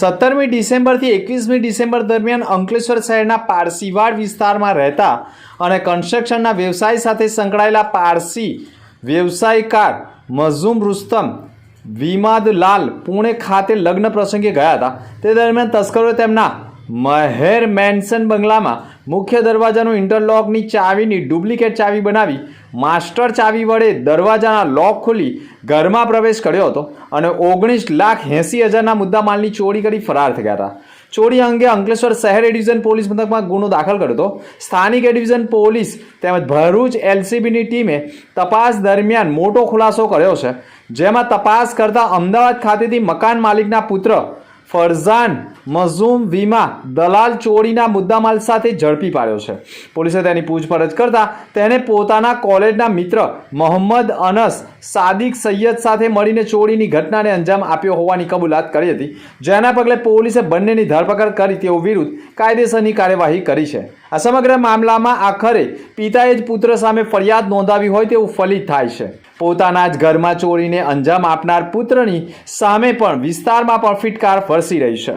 17મી ડિસેમ્બરથી 21મી ડિસેમ્બર દરમિયાન અંકલેશ્વર શહેરના પારસીવાડ વિસ્તારમાં રહેતા અને કન્સ્ટ્રક્શનના વ્યવસાય સાથે સંકળાયેલા પારસી વ્યવસાયકાર મઝૂમ રુસ્તમ વિમાદલાલ પુણે ખાતે લગ્ન પ્રસંગે ગયા હતા। તે દરમિયાન તસ્કરોએ તેમના મહેર મેન્શન બંગલામાં મુખ્ય દરવાજાનું ઇન્ટરલોકની ચાવીની ડુપ્લિકેટ ચાવી બનાવી માસ્ટર ચાવી વડે દરવાજાના લોક ખોલી ઘરમાં પ્રવેશ કર્યો હતો અને 19,80,000ના મુદ્દામાલની ચોરી કરી ફરાર થઈ ગયા હતા। ચોરી અંગે અંકલેશ્વર શહેર એ ડિવિઝન પોલીસ મથકમાં ગુનો દાખલ કર્યો હતો। સ્થાનિક એ ડિવિઝન પોલીસ તેમજ ભરૂચ એલસીબીની ટીમે તપાસ દરમિયાન મોટો ખુલાસો કર્યો છે, જેમાં તપાસ કરતા અમદાવાદ ખાતેથી મકાન માલિકના પુત્ર ફરઝાન મઝૂમ વીમા દલાલ ચોરીના મુદ્દામાલ સાથે ઝડપી પાડ્યો છે। પોલીસે તેની પૂછપરછ કરતા તેને પોતાના કોલેજના મિત્ર મોહમ્મદ અનસ સાદિક સૈયદ સાથે મળીને ચોરીની ઘટનાને અંજામ આપ્યો હોવાની કબૂલાત કરી હતી, જેના પગલે પોલીસે બંનેની ધરપકડ કરી તેઓ વિરુદ્ધ કાયદેસરની કાર્યવાહી કરી છે। આ સમગ્ર મામલામાં આખરે પિતાએ જ પુત્ર સામે ફરિયાદ નોંધાવી હોય તેવું ફલિત થાય છે। પોતાના જ ઘરમાં ચોરીને અંજામ આપનાર પુત્રની સામે પણ વિસ્તારમાં પણ ફિટકાર વરસી રહી છે।